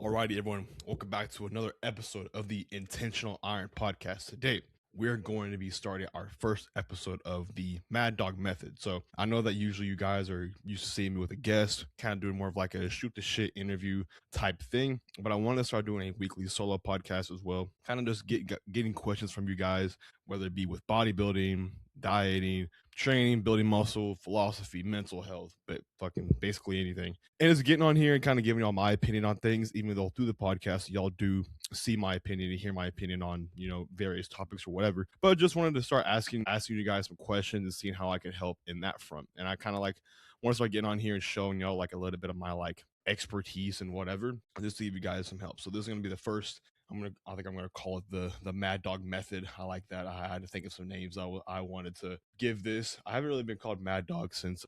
Alrighty, everyone, welcome back to another episode of the Intentional Iron Podcast. Today, we're going to be starting our first episode of the MADDOG Method. So I know that usually you guys are used to seeing me with a guest, kind of doing more of like a shoot the shit interview type thing. But I want to start doing a weekly solo podcast as well, kind of just getting questions from you guys, whether it be with bodybuilding, dieting, training, building muscle, philosophy, mental health, but fucking basically anything. And it's getting on here and kind of giving y'all my opinion on things, even though through the podcast, y'all do see my opinion and hear my opinion on, various topics or whatever. But I just wanted to start asking you guys some questions and seeing how I can help in that front. And I kind of like want to start getting on here and showing y'all like a little bit of my like expertise and whatever, just to give you guys some help. So this is going to be the first. I think I'm gonna call it the MADDOG Method. I like that. I had to think of some names I wanted to give this. I haven't really been called MADDOG since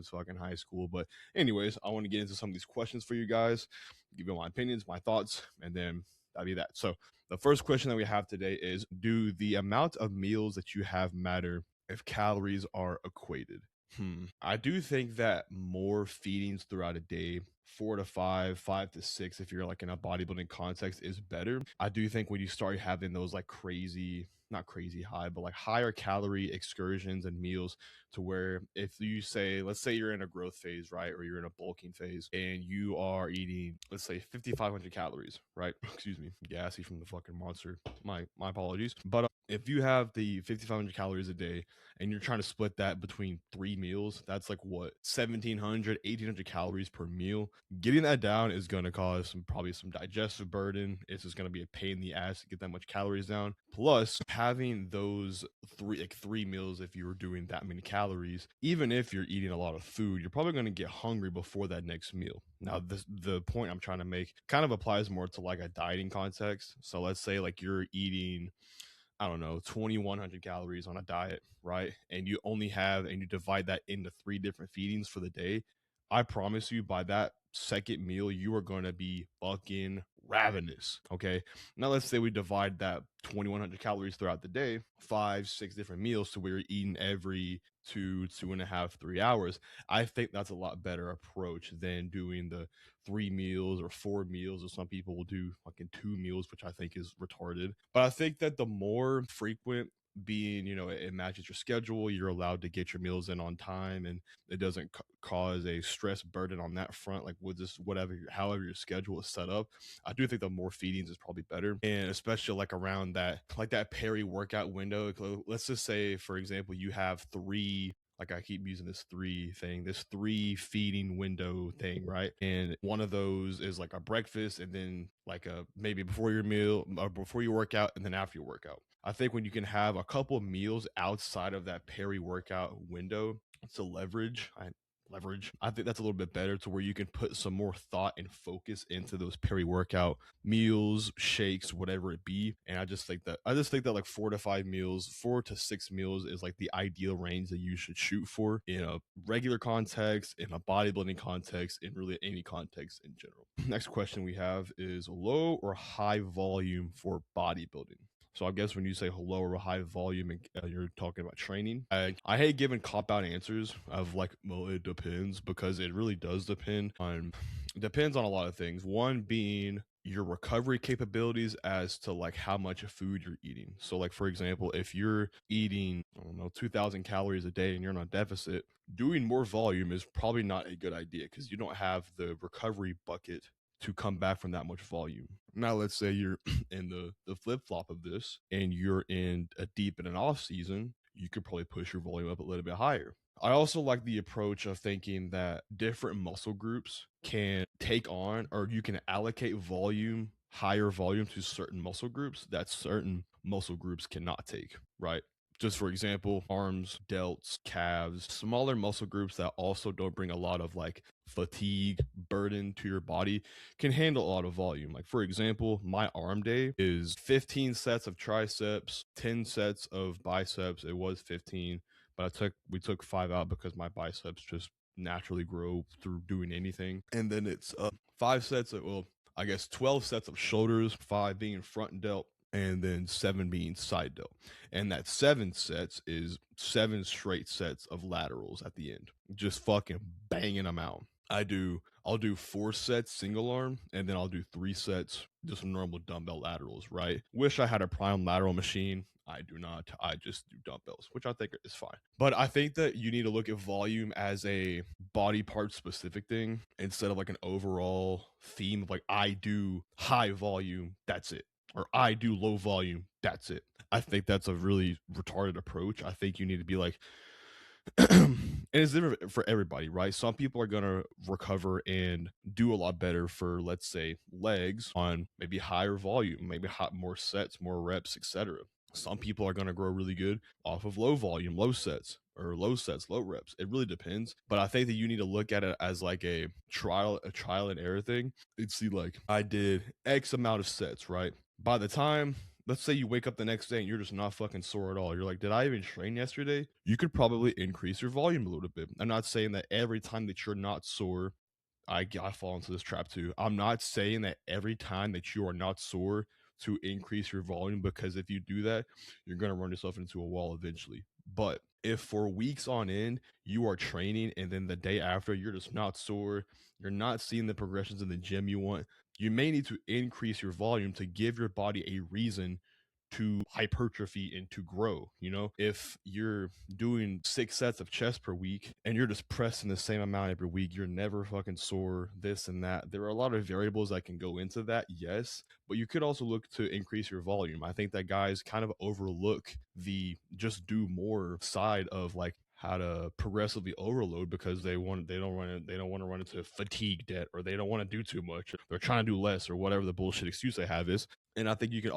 fucking high school. But anyways, I want to get into some of these questions for you guys, give you my opinions, my thoughts, and then that'll be that. So the first question that we have today is: do the amount of meals that you have matter if calories are equated? I do think that more feedings throughout a day, 4 to 5, 5 to 6, if you're like in a bodybuilding context, is better. I do think when you start having those like not crazy high, but like higher calorie excursions and meals, to where if you say, let's say you're in a growth phase, right? Or you're in a bulking phase and you are eating, let's say 5,500 calories, right? Excuse me, gassy from the fucking monster. My apologies. But if you have the 5,500 calories a day and you're trying to split that between 3 meals, that's like what, 1,700, 1,800 calories per meal. Getting that down is going to cause probably some digestive burden. It's just going to be a pain in the ass to get that much calories down. Plus, having those three meals, if you were doing that many calories, even if you're eating a lot of food, you're probably going to get hungry before that next meal. Now, the point I'm trying to make kind of applies more to like a dieting context. So let's say like you're eating, I don't know, 2,100 calories on a diet, right? And you divide that into 3 different feedings for the day. I promise you, by that second meal, you are going to be fucking ravenous. Okay. Now, let's say we divide that 2,100 calories throughout the day, 5, 6 different meals, so we're eating every 2.5, 3 hours. I think that's a lot better approach than doing the 3 meals or 4 meals, or some people will do fucking 2 meals, which I think is retarded. But I think that the more frequent, being, it matches your schedule, you're allowed to get your meals in on time, and it doesn't cause a stress burden on that front, like with this however your schedule is set up. I do think the more feedings is probably better, and especially like around that peri-workout window. Let's just say, for example, you have 3, like I keep using this 3 feeding window thing, right? And one of those is like a breakfast, and then like a maybe before your meal or before you work out, and then after your workout. I think when you can have a couple of meals outside of that peri-workout window to leverage, I think that's a little bit better, to where you can put some more thought and focus into those peri-workout meals, shakes, whatever it be. And I just think that like 4 to 6 meals is like the ideal range that you should shoot for in a regular context, in a bodybuilding context, in really any context in general. Next question we have is: low or high volume for bodybuilding? So I guess when you say low or high volume, and you're talking about training. I hate giving cop-out answers of like, well, it depends, because it really does depend on a lot of things. One being your recovery capabilities as to like how much food you're eating. So like, for example, if you're eating, I don't know, 2,000 calories a day and you're on a deficit, doing more volume is probably not a good idea, because you don't have the recovery bucket to come back from that much volume. Now, let's say you're in the flip-flop of this, and you're in an off season, you could probably push your volume up a little bit higher. I also like the approach of thinking that different muscle groups can take on, or you can allocate higher volume to certain muscle groups that certain muscle groups cannot take, right? Just for example, arms, delts, calves, smaller muscle groups that also don't bring a lot of like fatigue burden to your body can handle a lot of volume. Like, for example, my arm day is 15 sets of triceps, 10 sets of biceps. It was 15, but we took 5 out because my biceps just naturally grow through doing anything. And then it's 5 sets of, well, I guess 12 sets of shoulders, 5 being front delt, and then 7 being side delt. And that 7 sets is 7 straight sets of laterals at the end, just fucking banging them out. I'll do 4 sets single arm, and then I'll do 3 sets just normal dumbbell laterals, right? Wish I had a prime lateral machine. I do not. I just do dumbbells, which I think is fine. But I think that you need to look at volume as a body part specific thing instead of like an overall theme of like, I do high volume, that's it. Or I do low volume, that's it. I think that's a really retarded approach. I think you need to be like, and it's different for everybody, right? Some people are gonna recover and do a lot better for, let's say, legs on maybe higher volume, maybe more sets, more reps, etc. Some people are gonna grow really good off of low volume, low sets, or low sets, low reps. It really depends. But I think that you need to look at it as like a trial and error thing. And see, like, I did X amount of sets, right? By the time, let's say you wake up the next day and you're just not fucking sore at all. You're like, did I even train yesterday? You could probably increase your volume a little bit. I'm not saying that every time that you're not sore, I fall into this trap too. I'm not saying that every time that you are not sore to increase your volume, because if you do that, you're going to run yourself into a wall eventually. But if for weeks on end you are training and then the day after you're just not sore, you're not seeing the progressions in the gym you want, you may need to increase your volume to give your body a reason to hypertrophy and to grow. You know, if you're doing 6 sets of chest per week and you're just pressing the same amount every week, you're never fucking sore, this and that. There are a lot of variables that can go into that, yes, but you could also look to increase your volume. I think that guys kind of overlook the just do more side of like how to progressively overload because they don't want to run into fatigue debt, or they don't want to do too much. They're trying to do less, or whatever the bullshit excuse they have is. And I think you can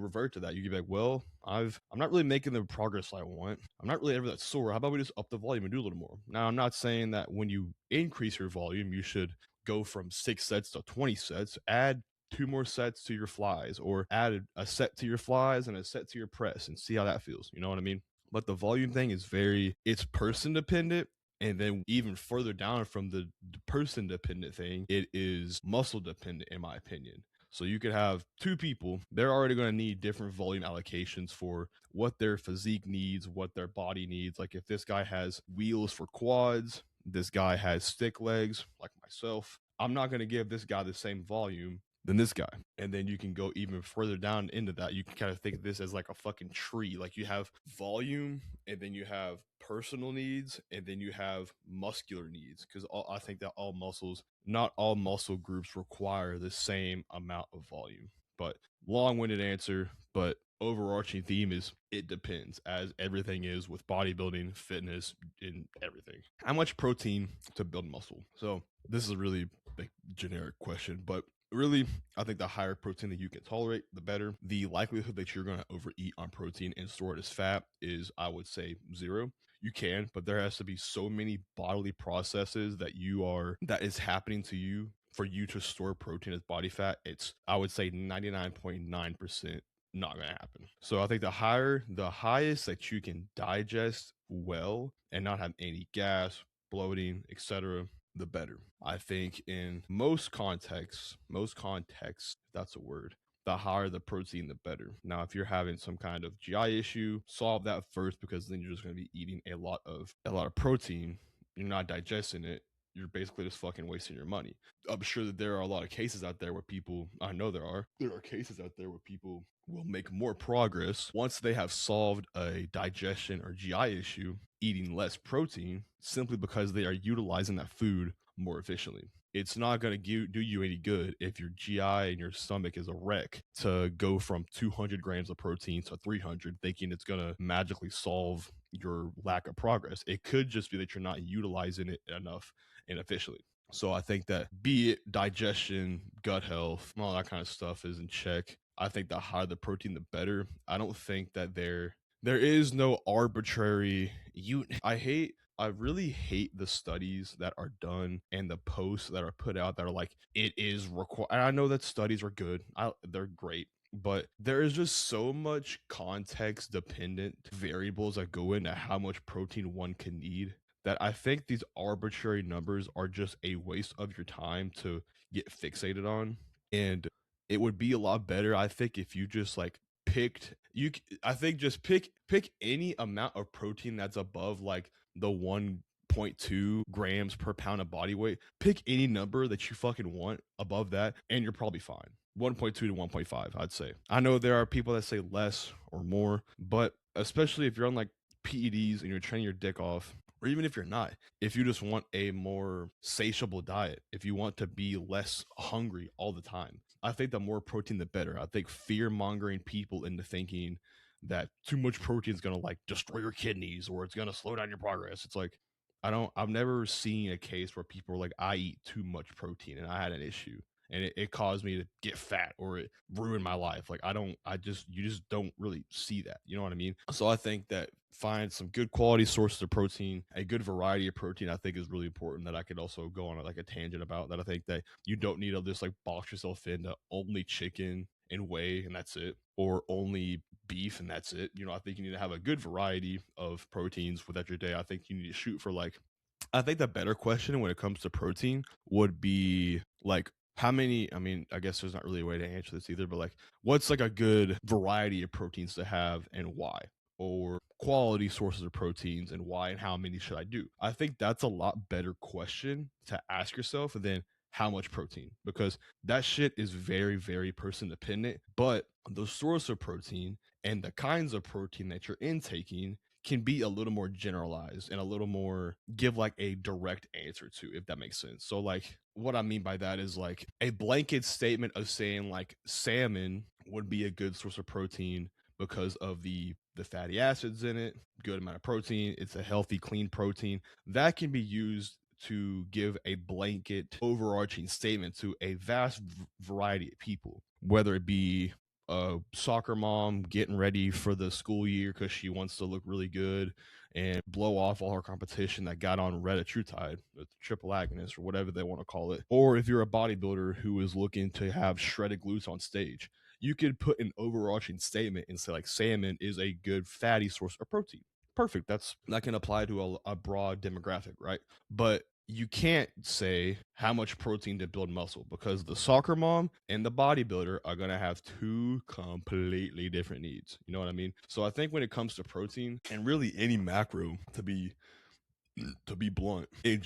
revert to that. You can be like, well, I'm not really making the progress I want. I'm not really ever that sore. How about we just up the volume and do a little more? Now, I'm not saying that when you increase your volume, you should go from 6 sets to 20 sets. Add 2 more sets to your flies, or add a set to your flies and a set to your press, and see how that feels. You know what I mean? But the volume thing is it's person dependent. And then even further down from the person dependent thing, it is muscle dependent, in my opinion. So you could have 2 people, they're already going to need different volume allocations for what their physique needs, what their body needs. Like if this guy has wheels for quads, this guy has stick legs, like myself, I'm not going to give this guy the same volume than this guy. And then you can go even further down into that. You can kind of think of this as like a fucking tree. Like you have volume, and then you have personal needs, and then you have muscular needs. Because I think that not all muscle groups require the same amount of volume. But long-winded answer, but overarching theme is it depends, as everything is with bodybuilding, fitness, and everything. How much protein to build muscle? So this is a really big generic question, but really, I think the higher protein that you can tolerate, the better. The likelihood that you're going to overeat on protein and store it as fat is, I would say, 0. You can, but there has to be so many bodily processes that is happening to you for you to store protein as body fat. It's, I would say, 99.9% not going to happen. So I think the highest that you can digest well and not have any gas, bloating, etc., the better. I think in most contexts, that's a word, the higher the protein, the better. Now, if you're having some kind of GI issue, solve that first, because then you're just going to be eating a lot of protein. You're not digesting it. You're basically just fucking wasting your money. I'm sure that there are a lot of cases out there where I know there are cases out there where people will make more progress once they have solved a digestion or GI issue, eating less protein, simply because they are utilizing that food more efficiently. It's not going to do you any good if your GI and your stomach is a wreck to go from 200 grams of protein to 300, thinking it's going to magically solve your lack of progress. It could just be that you're not utilizing it enough and efficiently. So I think that, be it digestion, gut health, all that kind of stuff is in check. I think the higher the protein, the better. I don't think that there is no arbitrary I really hate the studies that are done and the posts that are put out that are like, it is required. I know that studies are good. They're great. But there is just so much context dependent variables that go into how much protein one can need, that I think these arbitrary numbers are just a waste of your time to get fixated on. And it would be a lot better, I think, if you just like I think just pick any amount of protein that's above like the 1 0.2 grams per pound of body weight, pick any number that you fucking want above that, and you're probably fine. 1.2 to 1.5, I'd say. I know there are people that say less or more, but especially if you're on like PEDs and you're training your dick off, or even if you're not, if you just want a more satiable diet, if you want to be less hungry all the time, I think the more protein, the better. I think fear mongering people into thinking that too much protein is going to like destroy your kidneys or it's going to slow down your progress. It's like, I've never seen a case where people are like, I eat too much protein and I had an issue and it caused me to get fat or it ruined my life. Like you just don't really see that. You know what I mean? So I think that find some good quality sources of protein, a good variety of protein, I think is really important, that I could also go on like a tangent about. That I think that you don't need to just like box yourself into only chicken and whey and that's it, or only beef and that's it. You know, I think you need to have a good variety of proteins without your day. I think you need to shoot for like, I think the better question when it comes to protein would be like, how many, I mean, I guess there's not really a way to answer this either, but like, what's like a good variety of proteins to have and why? Or quality sources of proteins and why and how many should I do? I think that's a lot better question to ask yourself than how much protein, because that shit is very, very person dependent. But the source of protein and the kinds of protein that you're intaking can be a little more generalized and a little more give like a direct answer to, if that makes sense. So like what I mean by that is like a blanket statement of saying like salmon would be a good source of protein because of the fatty acids in it, good amount of protein, it's a healthy clean protein, that can be used to give a blanket overarching statement to a vast variety of people, whether it be a soccer mom getting ready for the school year because she wants to look really good and blow off all her competition that got on retatrutide, the triple agonist, or whatever they want to call it. Or if you're a bodybuilder who is looking to have shredded glutes on stage, you could put an overarching statement and say like salmon is a good fatty source of protein. Perfect. That can apply to a broad demographic, right? But you can't say how much protein to build muscle, because the soccer mom and the bodybuilder are going to have two completely different needs. You know what I mean? So I think when it comes to protein and really any macro, to be blunt, it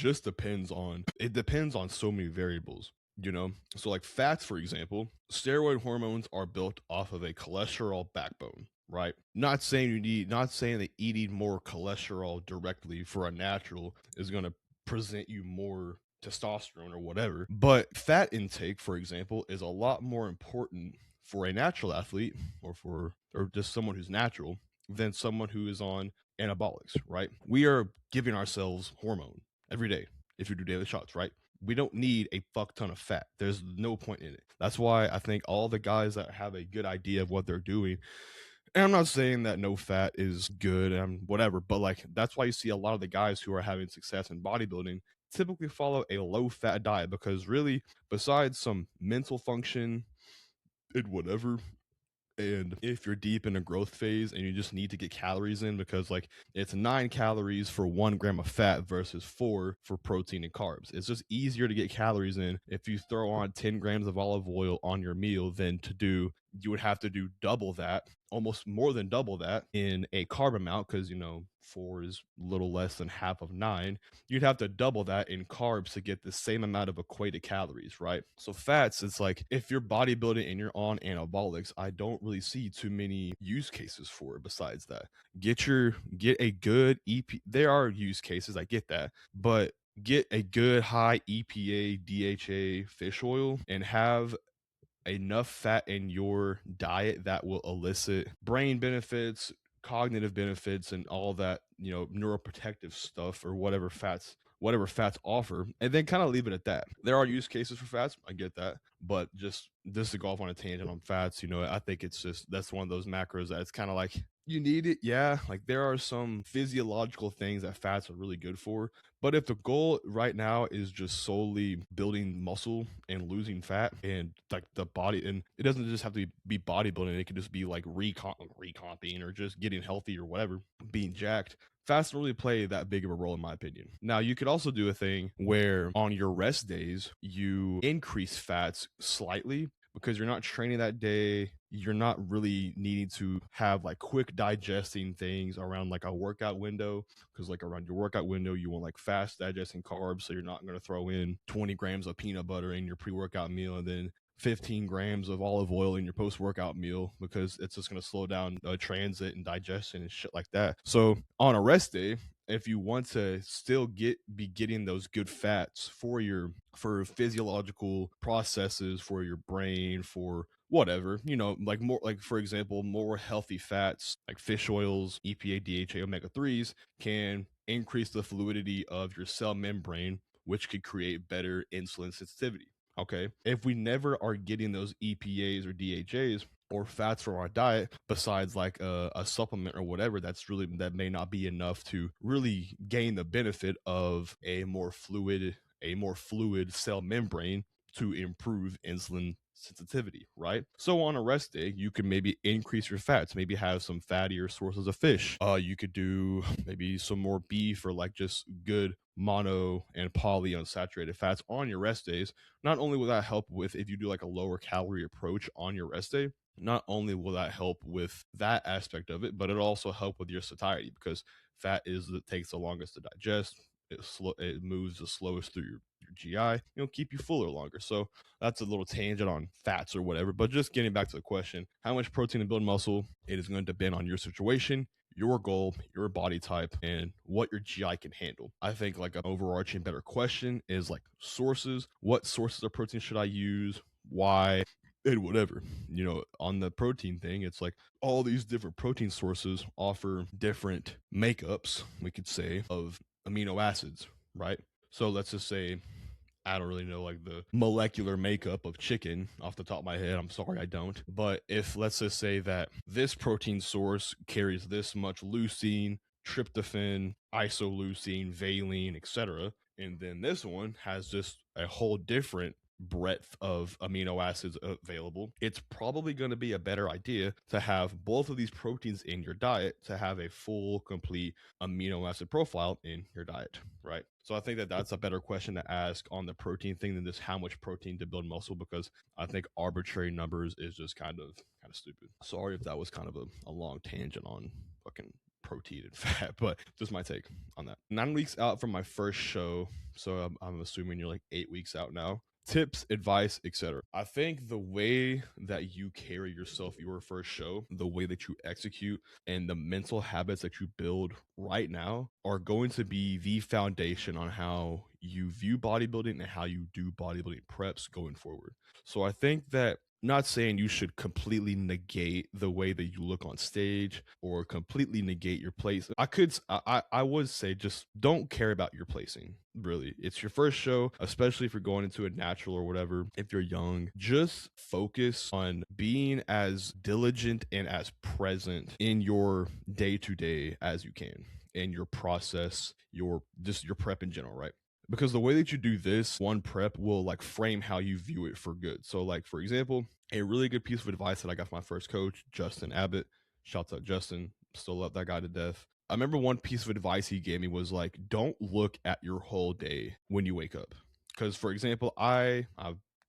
depends on so many variables, you know? So like fats, for example, steroid hormones are built off of a cholesterol backbone, right? Not saying that eating more cholesterol directly for a natural is going to present you more testosterone or whatever, but fat intake, for example, is a lot more important for a natural athlete or just someone who's natural than someone who is on anabolics, right? We are giving ourselves hormone every day if you do daily shots, right? We don't need a fuck ton of fat. There's no point in it. That's why I think all the guys that have a good idea of what they're doing, and I'm not saying that no fat is good and whatever, but like that's why you see a lot of the guys who are having success in bodybuilding typically follow a low fat diet, because really, besides some mental function and whatever, and if you're deep in a growth phase and you just need to get calories in, because like it's 9 calories for 1 gram of fat versus 4 for protein and carbs. It's just easier to get calories in if you throw on 10 grams of olive oil on your meal than you would have to do double that, almost more than double that in a carb amount, because 4 is a little less than half of 9. You'd have to double that in carbs to get the same amount of equated calories, right? So fats, it's like if you're bodybuilding and you're on anabolics, I don't really see too many use cases for it besides that. Get a good EP. There are use cases, I get that, but get a good high EPA, DHA fish oil and have enough fat in your diet that will elicit brain benefits, cognitive benefits, and all that, neuroprotective stuff, or whatever fats offer, and then kind of leave it at that. There are use cases for fats, I get that, but just to go off on a tangent on fats, I think it's just, that's one of those macros that it's kind of like you need it. Yeah, like there are some physiological things that fats are really good for, but if the goal right now is just solely building muscle and losing fat and like the body, and it doesn't just have to be bodybuilding, it could just be like recomping or just getting healthy or whatever, being jacked, fats don't really play that big of a role in my opinion. Now, you could also do a thing where on your rest days, you increase fats slightly, because you're not training that day. You're not really needing to have like quick digesting things around like a workout window, because like around your workout window, you want like fast digesting carbs. So you're not going to throw in 20 grams of peanut butter in your pre-workout meal and then 15 grams of olive oil in your post-workout meal, because it's just going to slow down transit and digestion and shit like that. So on a rest day, if you want to still be getting those good fats for physiological processes, for your brain, for whatever, like more, like for example, more healthy fats like fish oils, EPA, DHA, omega-3s can increase the fluidity of your cell membrane, which could create better insulin sensitivity. Okay, if we never are getting those EPAs or DHAs or fats from our diet, besides like a supplement or whatever, that may not be enough to really gain the benefit of a more fluid cell membrane to improve insulin sensitivity, right? So on a rest day, you can maybe increase your fats, maybe have some fattier sources of fish. You could do maybe some more beef, or like just good mono and polyunsaturated fats on your rest days. Not only will that help with, if you do like a lower calorie approach on your rest day, not only will that help with that aspect of it, but it'll also help with your satiety, because fat takes the longest to digest. It moves the slowest through your GI. Keep you fuller longer. So that's a little tangent on fats or whatever. But just getting back to the question, how much protein to build muscle? It is going to depend on your situation, your goal, your body type, and what your GI can handle. I think like an overarching better question is like sources. What sources of protein should I use? Why? And whatever. On the protein thing, it's like all these different protein sources offer different makeups, we could say, of amino acids, right? So let's just say, I don't really know like the molecular makeup of chicken off the top of my head. I'm sorry, I don't. But if let's just say that this protein source carries this much leucine, tryptophan, isoleucine, valine, etc., and then this one has just a whole different breadth of amino acids available, it's probably going to be a better idea to have both of these proteins in your diet to have a full, complete amino acid profile in your diet, right? So I think that that's a better question to ask on the protein thing than just how much protein to build muscle, because I think arbitrary numbers is just kind of stupid. Sorry if that was kind of a long tangent on fucking protein and fat, but just my take on that. 9 weeks out from my first show, so I'm assuming you're like 8 weeks out now. Tips, advice, etc. I think the way that you carry yourself your first show, the way that you execute, and the mental habits that you build right now are going to be the foundation on how you view bodybuilding and how you do bodybuilding preps going forward. So I think that, not saying you should completely negate the way that you look on stage or completely negate your place. I would say just don't care about your placing. Really, it's your first show, especially if you're going into a natural or whatever. If you're young, just focus on being as diligent and as present in your day-to-day as you can, in your process, your prep in general, right? Because the way that you do this one prep will like frame how you view it for good. So like, for example, a really good piece of advice that I got from my first coach, Justin Abbott, shouts out Justin, still love that guy to death. I remember one piece of advice he gave me was like, don't look at your whole day when you wake up. Because for example, I've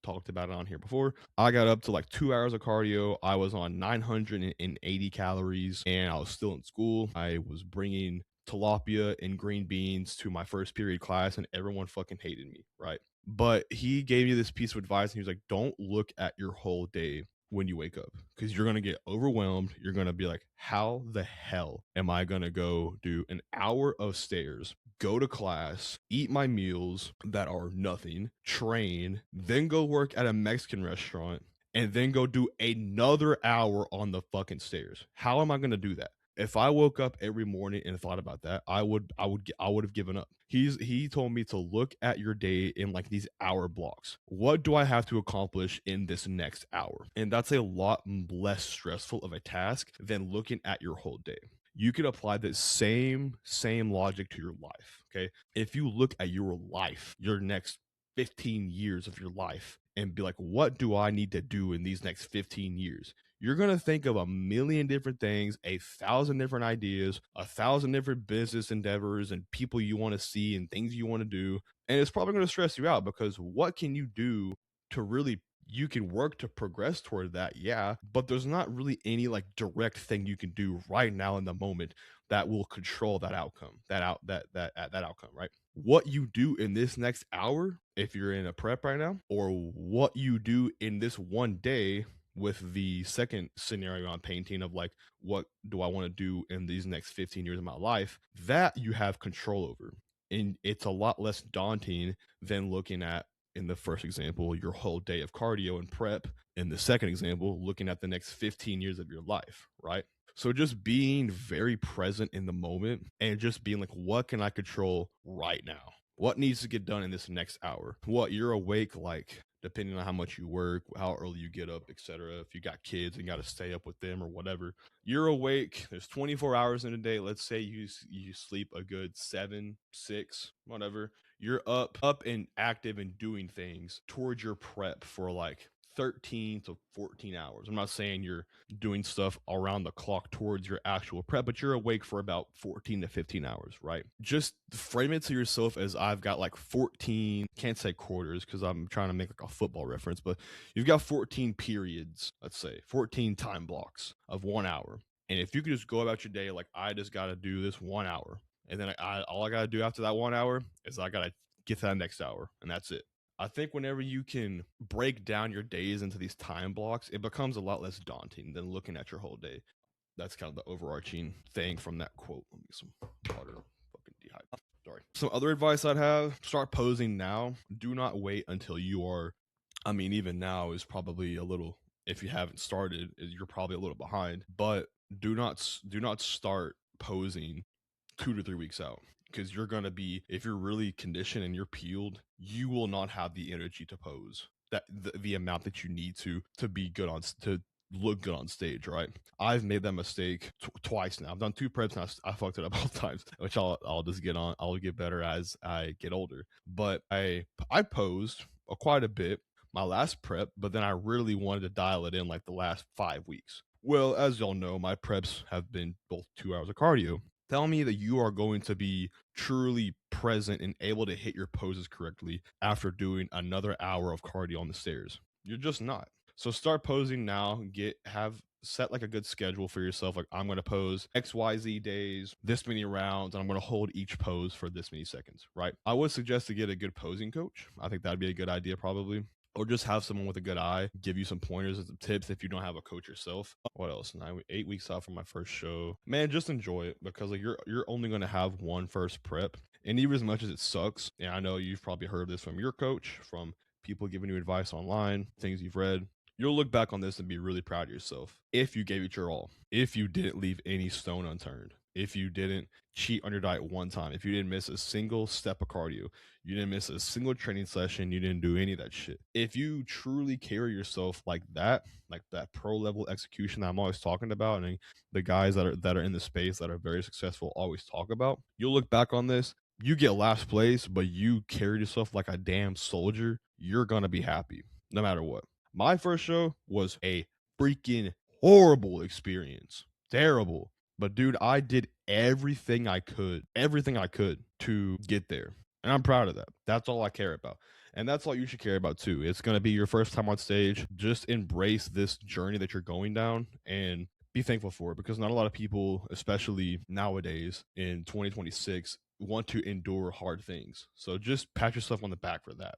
talked about it on here before. I got up to like 2 hours of cardio. I was on 980 calories and I was still in school. I was bringing tilapia and green beans to my first period class and everyone fucking hated me, right? But he gave me this piece of advice and he was like, don't look at your whole day when you wake up, because you're going to get overwhelmed. You're going to be like, how the hell am I going to go do an hour of stairs, go to class, eat my meals that are nothing, train, then go work at a Mexican restaurant, and then go do another hour on the fucking stairs? How am I going to do that? If I woke up every morning and thought about that, I would have given up. He told me to look at your day in like these hour blocks. What do I have to accomplish in this next hour? And that's a lot less stressful of a task than looking at your whole day. You can apply the same logic to your life, okay? If you look at your life, your next 15 years of your life, and be like, what do I need to do in these next 15 years? You're going to think of a million different things, 1,000 different ideas, 1,000 different business endeavors and people you want to see and things you want to do. And it's probably going to stress you out, because what can you do to really You can work to progress toward that, yeah, but there's not really any like direct thing you can do right now in the moment that will control that outcome, that outcome, right? What you do in this next hour, if you're in a prep right now, or what you do in this one day with the second scenario I'm painting of like, what do I want to do in these next 15 years of my life, that you have control over. And it's a lot less daunting than looking at, in the first example, your whole day of cardio and prep. In the second example, looking at the next 15 years of your life, right? So just being very present in the moment and just being like, what can I control right now? What needs to get done in this next hour? What you're awake, like depending on how much you work, how early you get up, etc. If you got kids and got to stay up with them or whatever, you're awake. There's 24 hours in a day. Let's say you sleep a good 7, 6, whatever. You're up and active and doing things towards your prep for like 13 to 14 hours. I'm not saying you're doing stuff around the clock towards your actual prep, but you're awake for about 14 to 15 hours, right? Just frame it to yourself as I've got like 14, can't say quarters because I'm trying to make like a football reference, but you've got 14 periods, let's say 14 time blocks of 1 hour. And if you could just go about your day like, I just got to do this 1 hour, and then all I got to do after that 1 hour is I got to get to that next hour, and that's it. I think whenever you can break down your days into these time blocks, it becomes a lot less daunting than looking at your whole day. That's kind of the overarching thing from that quote. Let me get some water. Fucking dehydrated. Sorry. Some other advice I'd have: start posing now. Do not wait until you are. I mean, even now is probably a little. If you haven't started, you're probably a little behind. But do not start posing 2 to 3 weeks out, because you're going to be, if you're really conditioned and you're peeled, you will not have the energy to pose that the amount that you need to be good on, to look good on stage, right? I've made that mistake twice now. I've done 2 preps and I fucked it up both times, which I'll just get on. I'll get better as I get older. But I posed quite a bit my last prep, but then I really wanted to dial it in like the last 5 weeks. Well, as y'all know, my preps have been both 2 hours of cardio. Tell me that you are going to be truly present and able to hit your poses correctly after doing another hour of cardio on the stairs. You're just not. So start posing now. Set like a good schedule for yourself. Like, I'm going to pose XYZ days, this many rounds, and I'm going to hold each pose for this many seconds, right? I would suggest to get a good posing coach. I think that'd be a good idea, probably. Or just have someone with a good eye give you some pointers and some tips if you don't have a coach yourself. What else? 8 weeks out from my first show. Man, just enjoy it, because like you're only going to have one first prep. And even as much as it sucks, and I know you've probably heard this from your coach, from people giving you advice online, things you've read, you'll look back on this and be really proud of yourself if you gave it your all, if you didn't leave any stone unturned, if you didn't cheat on your diet one time, if you didn't miss a single step of cardio, you didn't miss a single training session, you didn't do any of that shit. If you truly carry yourself like that pro level execution that I'm always talking about, and the guys that are in the space that are very successful always talk about, you'll look back on this, you get last place, but you carried yourself like a damn soldier, you're gonna be happy no matter what. My first show was a freaking horrible experience. Terrible. But dude, I did everything I could to get there. And I'm proud of that. That's all I care about. And that's all you should care about too. It's going to be your first time on stage. Just embrace this journey that you're going down and be thankful for it, because not a lot of people, especially nowadays in 2026, want to endure hard things. So just pat yourself on the back for that.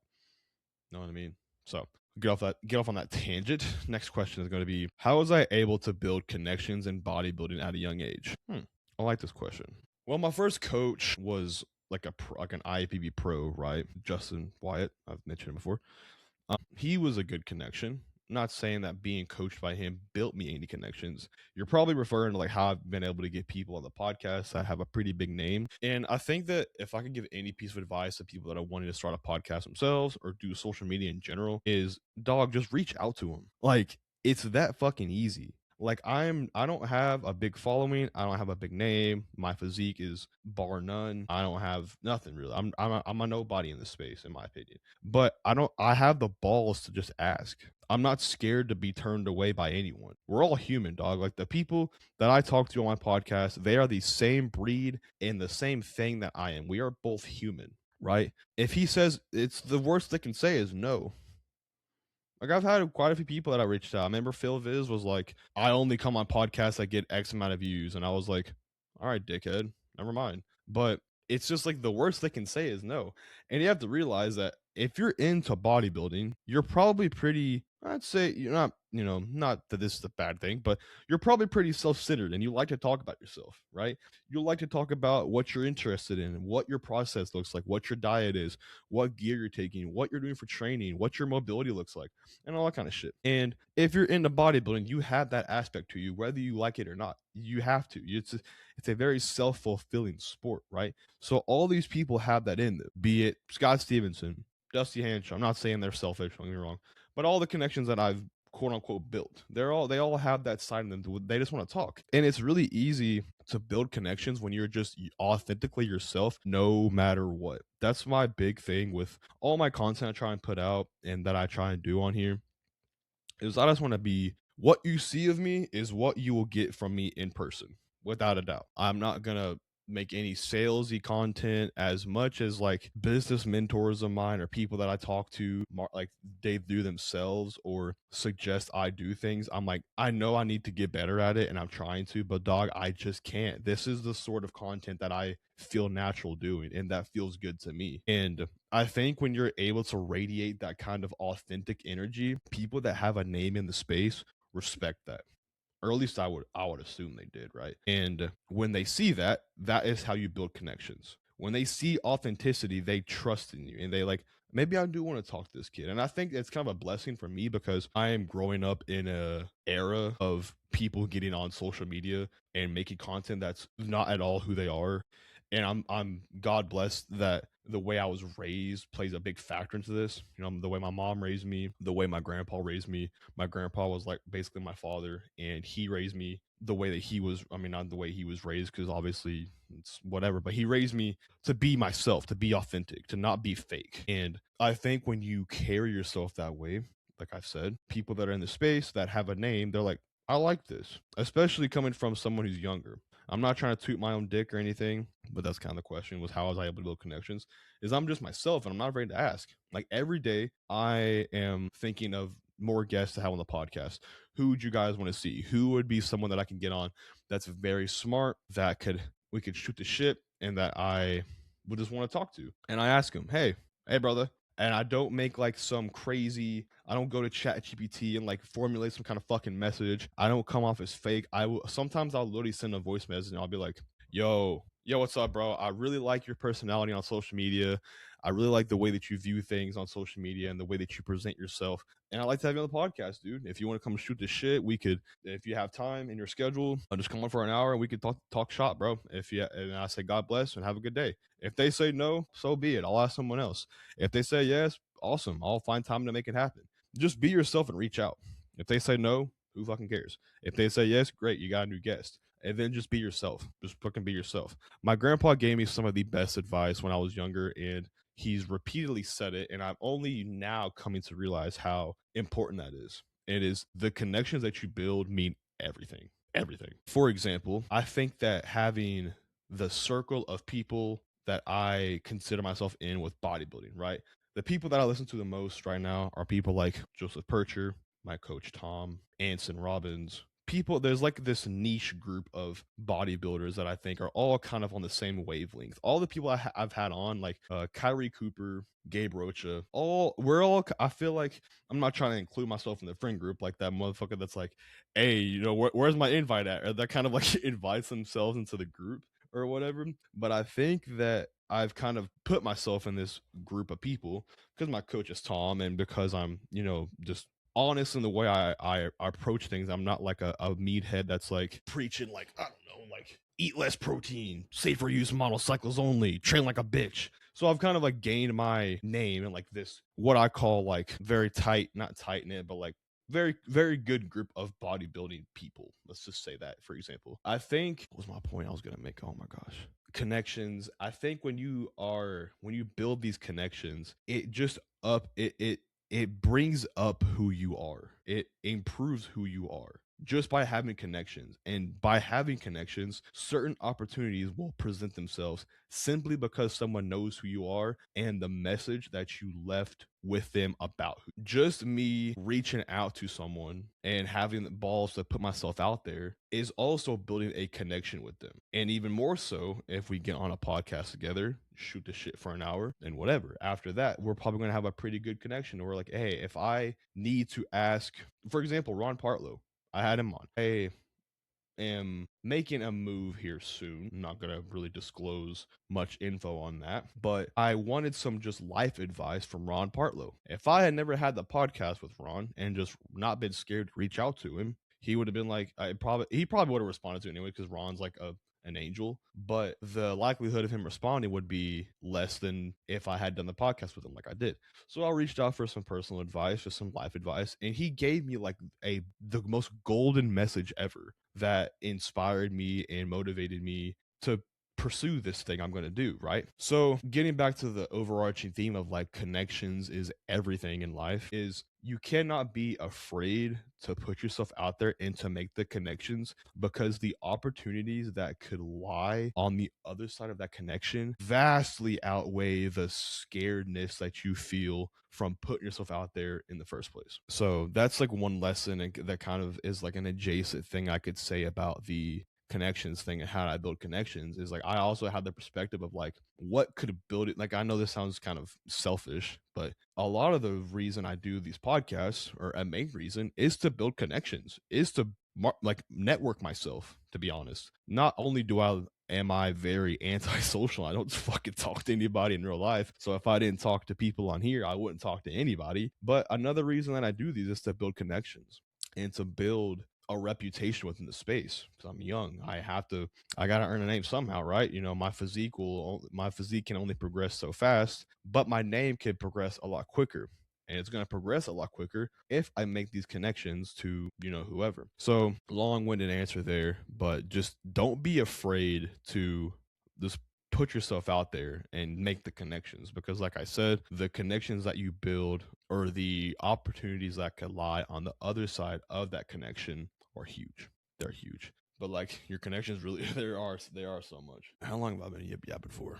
Know what I mean? So get off on that tangent. Next question is going to be, how was I able to build connections in bodybuilding at a young age? I like this question. Well, my first coach was like an IFBB pro, right? Justin Wyatt. I've mentioned him before. He was a good connection. Not saying that being coached by him built me any connections. You're probably referring to like how I've been able to get people on the podcast that have a pretty big name. And I think that if I could give any piece of advice to people that are wanting to start a podcast themselves or do social media in general, is, dog, just reach out to them. Like, it's that fucking easy. Like, I don't have a big following. I don't have a big name. My physique is bar none. I don't have nothing really. I'm a nobody in this space, in my opinion. But I have the balls to just ask. I'm not scared to be turned away by anyone. We're all human, dog. Like, the people that I talk to on my podcast, they are the same breed and the same thing that I am. We are both human, right? If he says, it's the worst they can say is no. Like I've had quite a few people that I reached out. I remember Phil Viz was like, I only come on podcasts that get X amount of views. And I was like, all right, dickhead, never mind. But it's just like the worst they can say is no. And you have to realize that if you're into bodybuilding, you're probably pretty, I'd say you're not, not that this is a bad thing, but you're probably pretty self centered and you like to talk about yourself, right? You like to talk about what you're interested in, what your process looks like, what your diet is, what gear you're taking, what you're doing for training, what your mobility looks like, and all that kind of shit. And if you're into bodybuilding, you have that aspect to you, whether you like it or not. You have to. It's a very self fulfilling sport, right? So all these people have that in them, be it Scott Stevenson, Dusty Hanshaw. I'm not saying they're selfish, don't get me wrong, but all the connections that I've quote unquote built, they all have that side in them. They just want to talk, and it's really easy to build connections when you're just authentically yourself, no matter what. That's my big thing with all my content I try and put out and that I try and do on here is I just want to be what you see of me is what you will get from me in person, without a doubt. I'm not gonna make any salesy content as much as like business mentors of mine or people that I talk to, like they do themselves or suggest I do things. I'm like, I know I need to get better at it and I'm trying to, but dog, I just can't. This is the sort of content that I feel natural doing and that feels good to me. And I think when you're able to radiate that kind of authentic energy, people that have a name in the space respect that. Or at least I would assume they did, right? And when they see that, that is how you build connections. When they see authenticity, they trust in you and they like, maybe I do want to talk to this kid. And I think it's kind of a blessing for me because I am growing up in a era of people getting on social media and making content that's not at all who they are. And I'm God bless that the way I was raised plays a big factor into this. The way my mom raised me, the way my grandpa raised me. My grandpa was like basically my father, and he raised me the way that he was. I mean, not the way he was raised, because obviously it's whatever, but he raised me to be myself, to be authentic, to not be fake. And I think when you carry yourself that way, like I've said, people that are in the space that have a name, they're like, I like this, especially coming from someone who's younger. I'm not trying to toot my own dick or anything, but that's kind of the question was how was I able to build connections? Is I'm just myself and I'm not afraid to ask. Like every day, I am thinking of more guests to have on the podcast. Who would you guys want to see? Who would be someone that I can get on that's very smart, that we could shoot the shit, and that I would just want to talk to? And I ask him, hey, brother. And I don't make like some crazy, I don't go to chat GPT and like formulate some kind of fucking message. I don't come off as fake. Sometimes I'll literally send a voice message and I'll be like, yo, what's up, bro? I really like your personality on social media. I really like the way that you view things on social media and the way that you present yourself. And I'd like to have you on the podcast, dude. If you want to come shoot this shit, we could, if you have time in your schedule, I'll just come on for an hour and we could talk shop, bro. And I say, God bless and have a good day. If they say no, so be it. I'll ask someone else. If they say yes, awesome. I'll find time to make it happen. Just be yourself and reach out. If they say no, who fucking cares? If they say yes, great, you got a new guest. And then just be yourself. Just fucking be yourself. My grandpa gave me some of the best advice when I was younger, and he's repeatedly said it, and I'm only now coming to realize how important that is. It is the connections that you build mean everything. Everything. For example, I think that having the circle of people that I consider myself in with bodybuilding, right? The people that I listen to the most right now are people like Joseph Percher, my coach Tom, Anson Robbins. People, there's like this niche group of bodybuilders that I think are all kind of on the same wavelength. All the people I've had on, like Kyrie Cooper, Gabe Rocha, I feel like I'm not trying to include myself in the friend group like that motherfucker that's like, hey, where's my invite at? Or that kind of like invites themselves into the group or whatever. But I think that I've kind of put myself in this group of people because my coach is Tom and because I'm, just honest in the way I approach things. I'm not like a meathead that's like preaching like, I don't know, like eat less protein, safer use monocycles only, train like a bitch. So I've kind of like gained my name and like this, what I call like very tight, not tight knit, but like very, very good group of bodybuilding people. Let's just say that, for example. I think, what was my point I was going to make? Oh my gosh. Connections. I think when you build these connections, it brings up who you are. It improves who you are. just by having connections. And by having connections, certain opportunities will present themselves simply because someone knows who you are and the message that you left with them about just me reaching out to someone and having the balls to put myself out there is also building a connection with them. And even more so, if we get on a podcast together, shoot the shit for an hour and whatever. After that, we're probably going to have a pretty good connection. We're like, hey, if I need to ask, for example, Ron Partlow, I had him on. Hey, am making a move here soon. I'm not going to really disclose much info on that, but I wanted some just life advice from Ron Partlow. If I had never had the podcast with Ron and just not been scared to reach out to him, he would have been like, he probably would have responded to it anyway because Ron's like an angel, but the likelihood of him responding would be less than if I had done the podcast with him like I did. So I reached out for some personal advice, just some life advice, and he gave me like the most golden message ever that inspired me and motivated me to pursue this thing I'm going to do, right? So, getting back to the overarching theme of like connections is everything in life, is you cannot be afraid to put yourself out there and to make the connections, because the opportunities that could lie on the other side of that connection vastly outweigh the scaredness that you feel from putting yourself out there in the first place. So that's like one lesson that kind of is like an adjacent thing I could say about the connections thing and how I build connections. Is like I also have the perspective of like what could build it. Like I know this sounds kind of selfish, but a lot of the reason I do these podcasts, or a main reason, is to build connections, is to like network myself, to be honest. Not only am I very antisocial, I don't fucking talk to anybody in real life, so if I didn't talk to people on here, I wouldn't talk to anybody. But another reason that I do these is to build connections and to build a reputation within the space, because I'm young. I gotta earn a name somehow, right? You know, my physique can only progress so fast, but my name can progress a lot quicker. And it's going to progress a lot quicker if I make these connections to, you know, whoever. So, long-winded answer there, but just don't be afraid to just put yourself out there and make the connections, because like I said, the connections that you build, or the opportunities that could lie on the other side of that connection, are huge. They're huge. But like your connections really they are so much. How long have I been yapping for?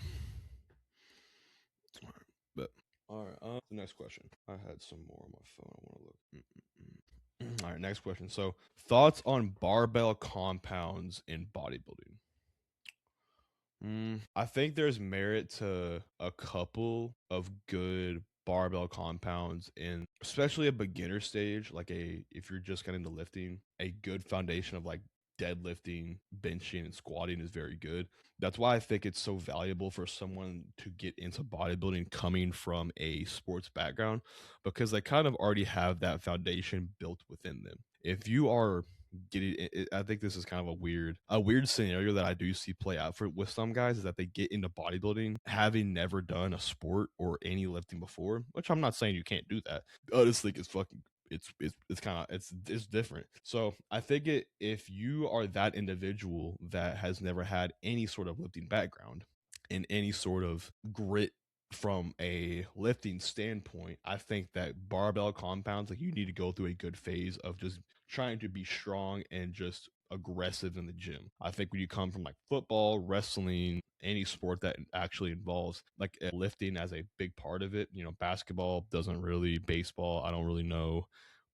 All right. But all right, the next question. I had some more on my phone. I want to look. All right, next question. So, thoughts on barbell compounds in bodybuilding? I think there's merit to a couple of good barbell compounds in, especially a beginner stage, like if you're just getting into lifting, a good foundation of like deadlifting, benching, and squatting is very good. That's why I think it's so valuable for someone to get into bodybuilding coming from a sports background, because they kind of already have that foundation built within them. If you are getting it, I think this is kind of a weird scenario that I do see play out for with some guys, is that they get into bodybuilding having never done a sport or any lifting before, which I'm not saying you can't do that. I just think it's fucking it's kind of it's different. So I think if you are that individual that has never had any sort of lifting background and any sort of grit from a lifting standpoint, I think that barbell compounds, like, you need to go through a good phase of just trying to be strong and just aggressive in the gym. I think when you come from like football, wrestling, any sport that actually involves like lifting as a big part of it, you know, basketball doesn't really, baseball, I don't really know,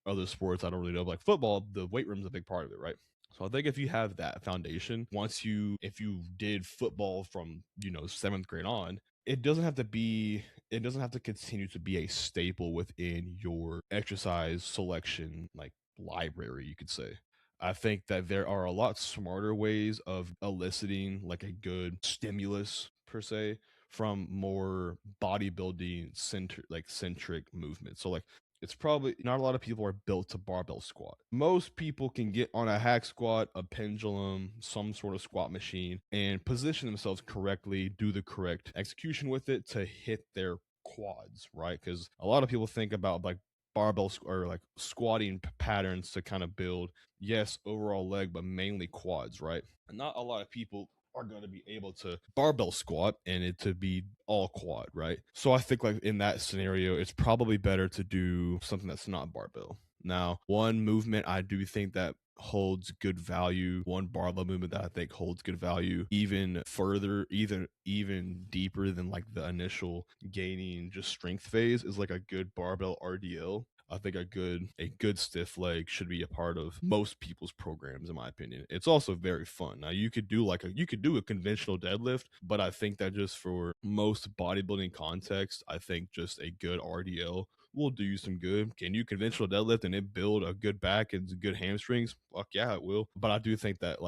other sports I don't really know, but like football, the weight room is a big part of it, right? So I think if you have that foundation, if you did football from, you know, 7th grade on, it doesn't have to continue to be a staple within your exercise selection, like, library, you could say. I think that there are a lot smarter ways of eliciting like a good stimulus per se from more bodybuilding centric movements. So like, it's probably not a lot of people are built to barbell squat. Most people can get on a hack squat, a pendulum, some sort of squat machine, and position themselves correctly, do the correct execution with it to hit their quads, right? Because a lot of people think about like barbell or like squatting patterns to kind of build, yes, overall leg, but mainly quads, right? And not a lot of people are going to be able to barbell squat and it to be all quad, right? So I think like in that scenario, it's probably better to do something that's not barbell. Now, one movement I do think that holds good value, one barbell movement that I think holds good value even further, even deeper than like the initial gaining just strength phase, is like a good barbell RDL. I think a good stiff leg should be a part of most people's programs, in my opinion. It's also very fun. Now you could do a conventional deadlift, but I think that just for most bodybuilding context, I think just a good RDL will do you some good. Can you conventional deadlift and it build a good back and good hamstrings? Fuck yeah, it will. But I do think that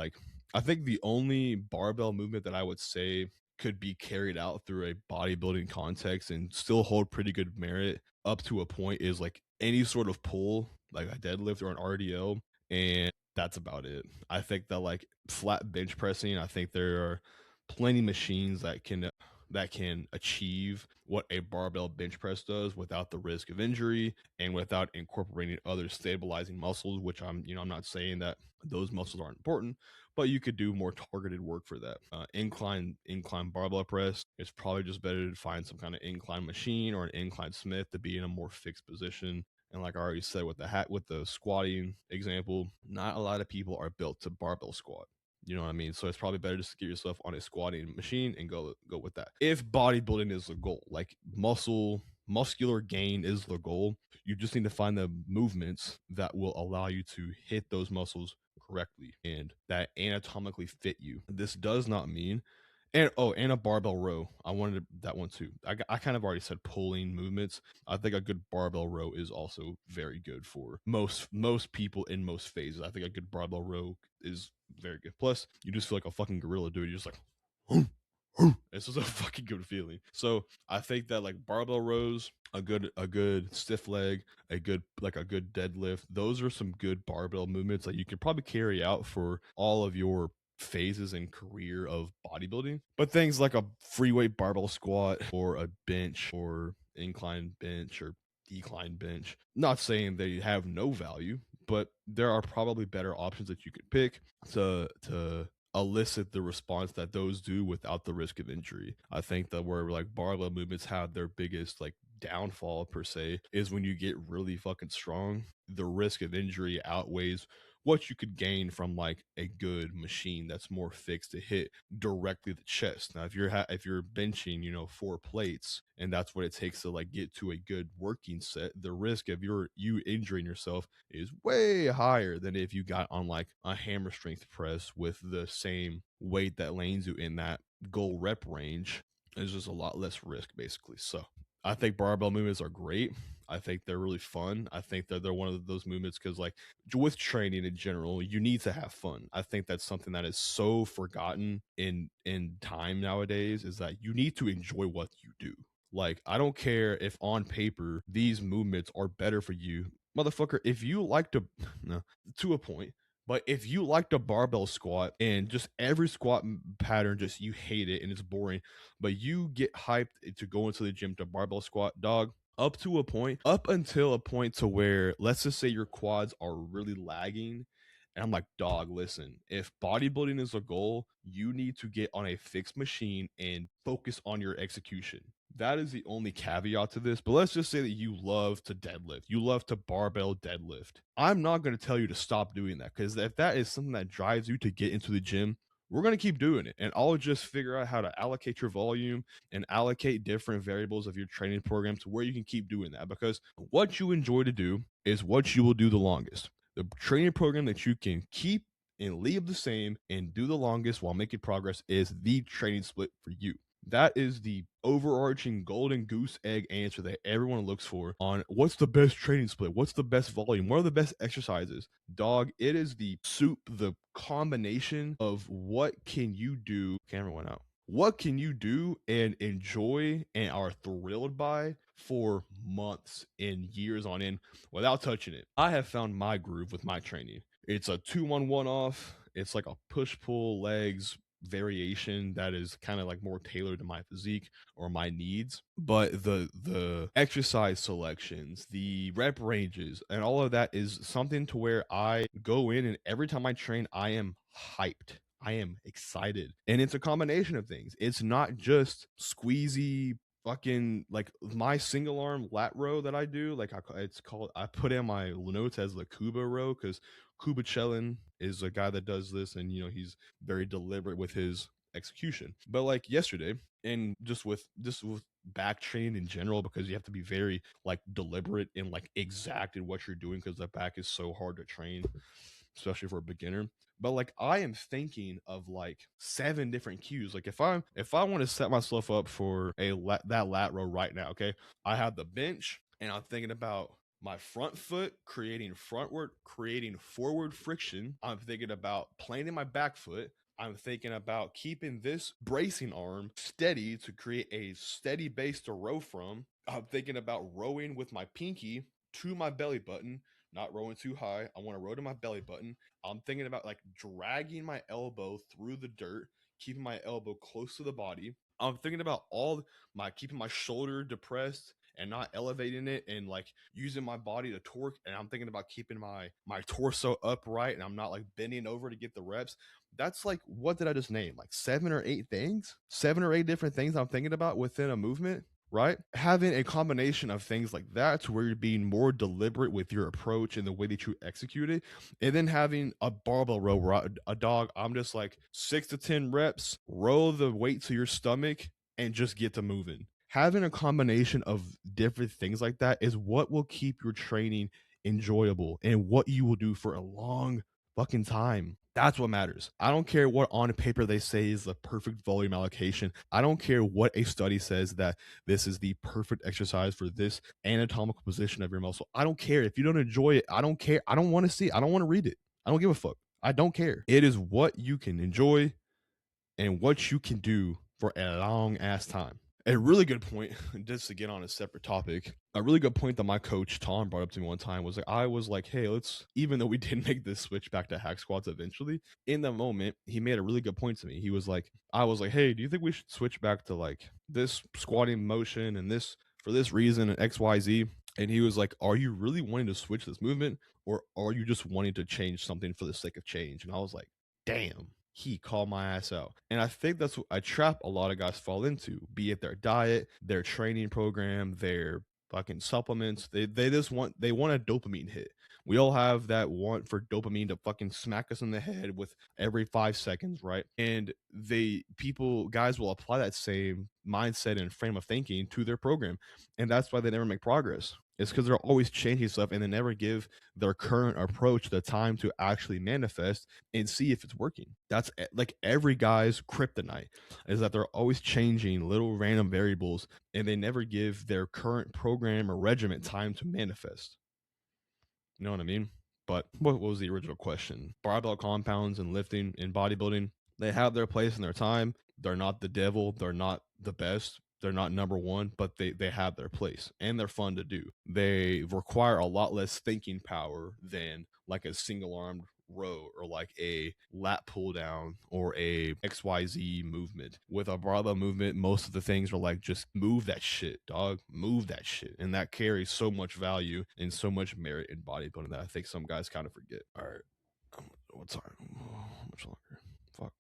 I think the only barbell movement that I would say could be carried out through a bodybuilding context and still hold pretty good merit up to a point is like any sort of pull, like a deadlift or an RDL, and that's about it. I think that like flat bench pressing, I think there are plenty machines that can achieve what a barbell bench press does without the risk of injury and without incorporating other stabilizing muscles, which I'm not saying that those muscles aren't important, but you could do more targeted work for that. Incline barbell press, it's probably just better to find some kind of incline machine or an incline Smith to be in a more fixed position. And like I already said with the squatting example, not a lot of people are built to barbell squat. You know what I mean? So it's probably better just to get yourself on a squatting machine and go with that. If bodybuilding is the goal, like muscular gain is the goal, you just need to find the movements that will allow you to hit those muscles correctly and that anatomically fit you. This does not mean and a barbell row. I wanted that one too. I kind of already said pulling movements. I think a good barbell row is also very good for most people in most phases. I think a good barbell row is very good. Plus, you just feel like a fucking gorilla, dude. You're just like, it's just a fucking good feeling. So I think that like barbell rows, a good stiff leg, a good deadlift. Those are some good barbell movements that you could probably carry out for all of your phases and career of bodybuilding. But things like a free weight barbell squat or a bench or incline bench or decline bench, not saying they have no value, but there are probably better options that you could pick to elicit the response that those do without the risk of injury. I think that where like barbell movements have their biggest like downfall per se is when you get really fucking strong, the risk of injury outweighs what you could gain from like a good machine that's more fixed to hit directly the chest. Now, if you're benching, 4 plates, and that's what it takes to like get to a good working set, the risk of you injuring yourself is way higher than if you got on like a hammer strength press with the same weight that lanes you in that goal rep range. There's just a lot less risk, basically. So I think barbell movements are great. I think they're really fun. I think that they're one of those movements because, like, with training in general, you need to have fun. I think that's something that is so forgotten in time nowadays, is that you need to enjoy what you do. Like, I don't care if on paper these movements are better for you, motherfucker. If you like to, no, to a point. But if you like the barbell squat and just every squat pattern, just you hate it and it's boring, but you get hyped to go into the gym to barbell squat, dog, up until a point to where, let's just say your quads are really lagging. And I'm like, dog, listen, if bodybuilding is a goal, you need to get on a fixed machine and focus on your execution. That is the only caveat to this. But let's just say that you love to deadlift, you love to barbell deadlift. I'm not going to tell you to stop doing that, because if that is something that drives you to get into the gym, we're going to keep doing it. And I'll just figure out how to allocate your volume and allocate different variables of your training program to where you can keep doing that, because what you enjoy to do is what you will do the longest. The training program that you can keep and leave the same and do the longest while making progress is the training split for you. That is the overarching golden goose egg answer that everyone looks for on what's the best training split, what's the best volume, what are the best exercises. Dog, it is the soup, the combination of what can you do. Camera went out. What can you do and enjoy and are thrilled by for months and years on end without touching it. I have found my groove with my training. It's a 2-1-1 off. It's like a push pull legs variation that is kind of like more tailored to my physique or my needs. But the exercise selections, the rep ranges, and all of that is something to where I go in and every time I train, I am hyped. I am excited. And it's a combination of things. It's not just squeezy fucking like my single arm lat row that I do, like I put in my notes as the Kuba row because Kuba Chelin is a guy that does this, and he's very deliberate with his execution. But like yesterday, and just with back training in general, because you have to be very like deliberate and like exact in what you're doing because the back is so hard to train, especially for a beginner. But like I am thinking of like 7 different cues. Like if I want to set myself up for that lat row right now, okay, I have the bench and I'm thinking about my front foot creating forward friction. I'm thinking about planting my back foot. I'm thinking about keeping this bracing arm steady to create a steady base to row from. I'm thinking about rowing with my pinky to my belly button, not rowing too high. I want to row to my belly button. I'm thinking about like dragging my elbow through the dirt, keeping my elbow close to the body. I'm thinking about keeping my shoulder depressed and not elevating it, and like using my body to torque. And I'm thinking about keeping my torso upright and I'm not like bending over to get the reps. That's like, what did I just name? Like 7 or 8 things? 7 or 8 different things I'm thinking about within a movement, right? Having a combination of things like that to where you're being more deliberate with your approach and the way that you execute it. And then having a barbell row where I'm just like 6 to 10 reps, roll the weight to your stomach and just get to moving. Having a combination of different things like that is what will keep your training enjoyable and what you will do for a long fucking time. That's what matters. I don't care what on paper they say is the perfect volume allocation. I don't care what a study says that this is the perfect exercise for this anatomical position of your muscle. I don't care. If you don't enjoy it, I don't care. I don't want to see it. I don't want to read it. I don't give a fuck. I don't care. It is what you can enjoy and what you can do for a long ass time. A really good point, just to get on a separate topic, a really good point that my coach Tom brought up to me one time was like, I was like, hey, even though we didn't make this switch back to hack squats eventually, in the moment, he made a really good point to me. He was like, I was like, hey, do you think we should switch back to like this squatting motion and this for this reason and XYZ? And he was like, are you really wanting to switch this movement, or are you just wanting to change something for the sake of change? And I was like, damn, he called my ass out. And I think that's what a trap a lot of guys fall into, be it their diet, their training program, their fucking supplements. They want a dopamine hit. We all have that want for dopamine to fucking smack us in the head with every 5 seconds, right? And guys will apply that same mindset and frame of thinking to their program. And that's why they never make progress. It's because they're always changing stuff and they never give their current approach the time to actually manifest and see if it's working. That's like every guy's kryptonite, is that they're always changing little random variables and they never give their current program or regimen time to manifest. You know what I mean? But what was the original question? Barbell compounds and lifting in bodybuilding, they have their place in their time. They're not the devil. They're not the best. They're not number one, but they have their place and they're fun to do. They require a lot less thinking power than like a single armed row or like a lat pull down or a XYZ movement. With a barbell movement, most of the things are like, just move that shit, dog. Move that shit. And that carries so much value and so much merit in bodybuilding that I think some guys kind of forget. All right. What time? How much longer? Fuck.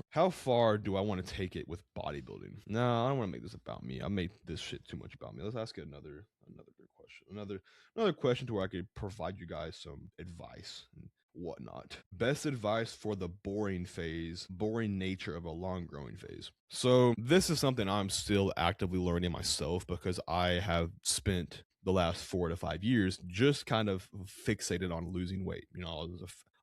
How far do I want to take it with bodybuilding? No, I don't want to make this about me. I made this shit too much about me. Let's ask it another good question. Another question to where I could provide you guys some advice and whatnot. Best advice for the boring nature of a long growing phase. So this is something I'm still actively learning myself, because I have spent the last 4 to 5 years just kind of fixated on losing weight.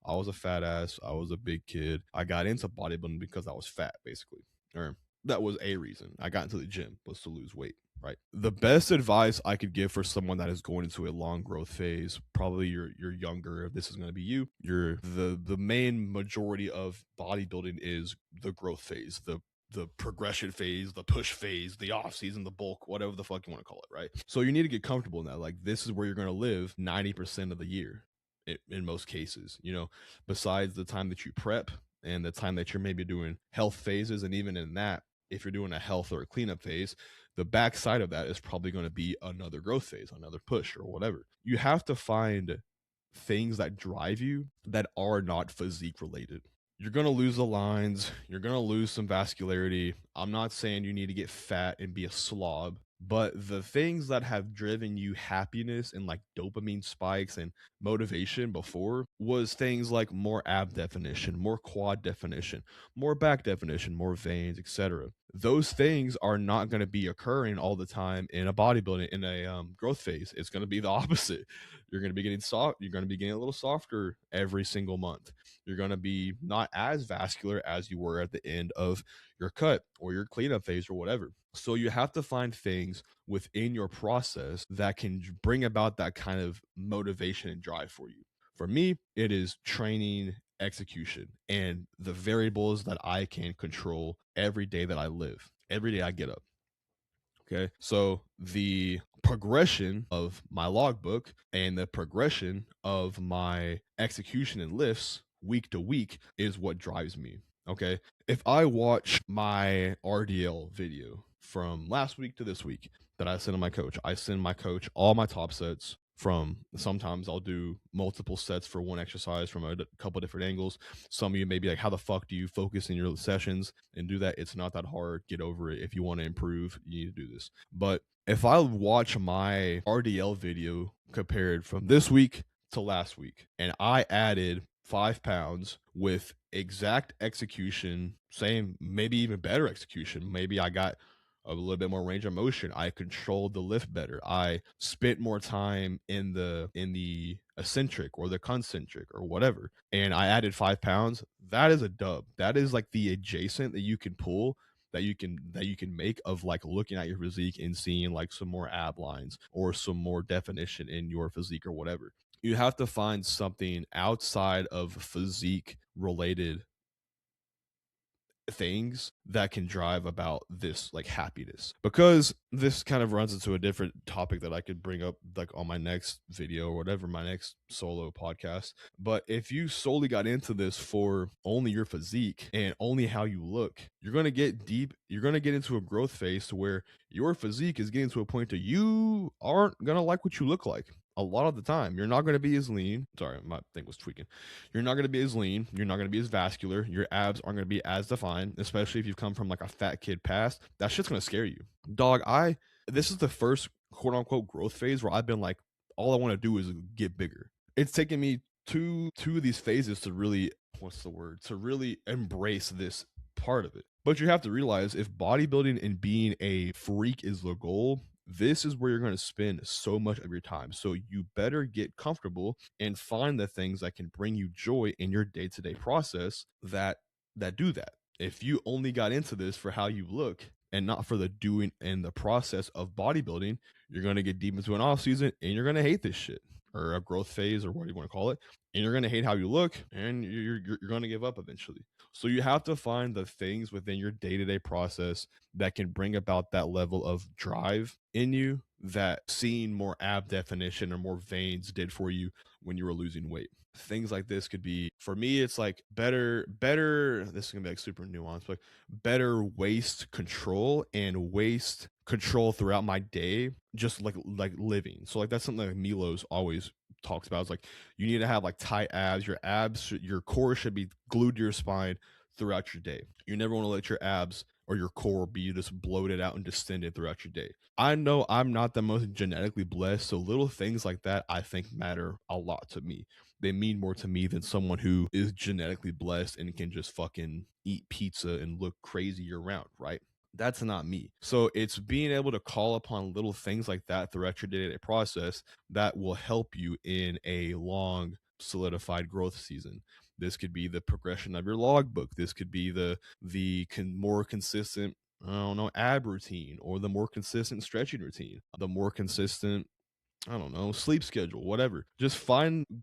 I was a fat ass. I was a big kid. I got into bodybuilding because I was fat, basically. Or that was a reason I got into the gym, was to lose weight, right? The best advice I could give for someone that is going into a long growth phase, probably you're younger, if this is going to be you, the main majority of bodybuilding is the growth phase, the progression phase, the push phase, the off season, the bulk, whatever the fuck you want to call it, right? So you need to get comfortable in that. Like, this is where you're going to live 90% of the year in most cases, besides the time that you prep and the time that you're maybe doing health phases. And even in that, if you're doing a health or a cleanup phase, the backside of that is probably going to be another growth phase, another push or whatever. You have to find things that drive you that are not physique related. you're going to lose the lines, you're going to lose some vascularity. I'm not saying you need to get fat and be a slob, but the things that have driven you happiness and like dopamine spikes and motivation before was things like more ab definition, more quad definition, more back definition, more veins, etc. Those things are not going to be occurring all the time in a bodybuilding, in a growth phase. It's going to be the opposite. You're going to be getting soft. You're going to be getting a little softer every single month. You're going to be not as vascular as you were at the end of your cut or your cleanup phase or whatever. So you have to find things within your process that can bring about that kind of motivation and drive for you. For me, it is training, execution, and the variables that I can control every day that I live, every day I get up. Okay. So the progression of my logbook and the progression of my execution and lifts week to week is what drives me. Okay. If I watch my RDL video from last week to this week that I send to my coach, I send my coach all my top sets. From sometimes I'll do multiple sets for one exercise from a couple different angles. Some of you may be like, how the fuck do you focus in your sessions and do that? It's not that hard. Get over it. If you want to improve, you need to do this. But if I watch my RDL video compared from this week to last week, and I added 5 pounds with exact execution, same, maybe even better execution, maybe I got a little bit more range of motion, I controlled the lift better, I spent more time in the eccentric or the concentric or whatever, and I added 5 pounds, that is a dub. That is like the adjacent that you can pull, that you can make of like looking at your physique and seeing like some more ab lines or some more definition in your physique or whatever. You have to find something outside of physique related things that can drive about this like happiness, because this kind of runs into a different topic that I could bring up like on my next video or whatever, my next solo podcast. But if you solely got into this for only your physique and only how you look, you're going to get deep, you're going to get into a growth phase to where your physique is getting to a point that you aren't going to like what you look like. A lot of the time, you're not going to be as lean. Sorry, my thing was tweaking. You're not going to be as lean. You're not going to be as vascular. Your abs aren't going to be as defined, especially if you've come from like a fat kid past. That shit's going to scare you. Dog, this is the first quote unquote growth phase where I've been like, all I want to do is get bigger. It's taken me two of these phases to really, to really embrace this part of it. But you have to realize, if bodybuilding and being a freak is the goal, this is where you're going to spend so much of your time. So you better get comfortable and find the things that can bring you joy in your day-to-day process that do that. If you only got into this for how you look and not for the doing and the process of bodybuilding, you're going to get deep into an off season and you're going to hate this shit, or a growth phase, or what you want to call it, and you're going to hate how you look, and you're going to give up eventually. So you have to find the things within your day-to-day process that can bring about that level of drive in you that seeing more ab definition or more veins did for you when you were losing weight. Things like this could be, for me, it's like better, this is gonna be like super nuanced, but better waist control and waist control throughout my day, just like living. So like that's something that Milos always talks about. It's like you need to have like tight abs. Your core should be glued to your spine throughout your day. You never want to let your abs or your core be just bloated out and distended throughout your day. I know I'm not the most genetically blessed, so little things like that I think matter a lot to me. They mean more to me than someone who is genetically blessed and can just fucking eat pizza and look crazy year round, right? That's not me. So it's being able to call upon little things like that throughout your day-to-day process that will help you in a long, solidified growth season. This could be the progression of your logbook. This could be the more consistent, I don't know, ab routine, or the more consistent stretching routine, the more consistent, I don't know, sleep schedule, whatever. Just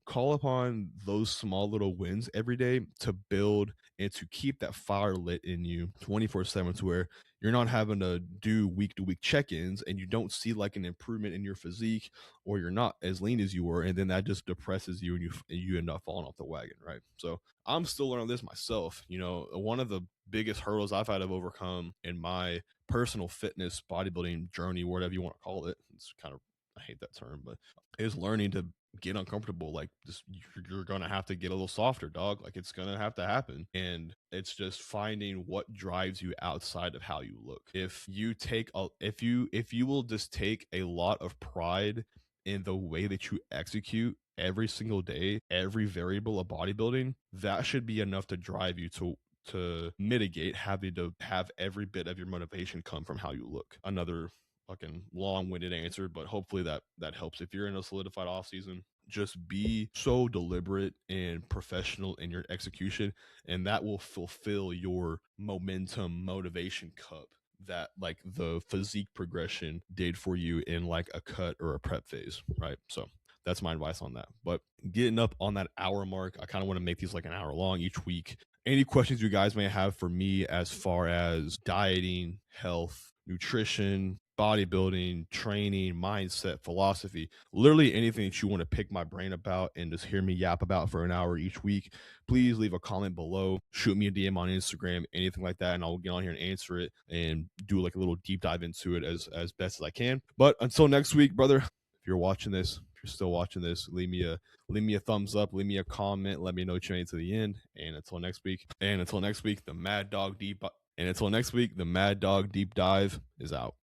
call upon those small little wins every day to build and to keep that fire lit in you 24/7, to where you're not having to do week to week check-ins and you don't see like an improvement in your physique, or you're not as lean as you were, and then that just depresses you and you end up falling off the wagon, right? So I'm still learning this myself. You know, one of the biggest hurdles I've had to overcome in my personal fitness bodybuilding journey, whatever you want to call it, it's kind of, I hate that term, but is learning to get uncomfortable. Like, just you're gonna have to get a little softer, dog. Like, it's gonna have to happen. And it's just finding what drives you outside of how you look. If you take a if you will just take a lot of pride in the way that you execute every single day, every variable of bodybuilding, that should be enough to drive you to mitigate having to have every bit of your motivation come from how you look. Another fucking long-winded answer, but hopefully that helps. If you're in a solidified off season, just be so deliberate and professional in your execution, and that will fulfill your momentum motivation cup that like the physique progression did for you in like a cut or a prep phase, right? So that's my advice on that. But getting up on that hour mark, I kind of want to make these like an hour long each week. Any questions you guys may have for me as far as dieting, health, nutrition, bodybuilding, training, mindset, philosophy, literally anything that you want to pick my brain about and just hear me yap about for an hour each week, please leave a comment below, shoot me a DM on Instagram, anything like that, and I'll get on here and answer it and do like a little deep dive into it as best as I can. But until next week, brother, if you're watching this, if you're still watching this, leave me a thumbs up, leave me a comment, let me know you made it to the end. And until next week, the Mad Dog Deep Dive is out.